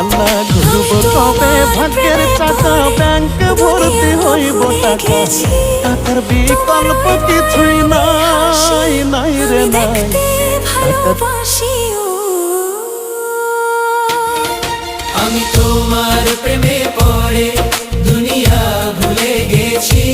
আল্লাহ ঘুরব কবে ভাগ্যের চাকা ব্যাংক ভর্তি হইব টাকা টাকার বিকল্প কিছুই নাই নাই রে নাই আমি তোমার প্রেমে পড়ে দুনিয়া ভুলে গেছি।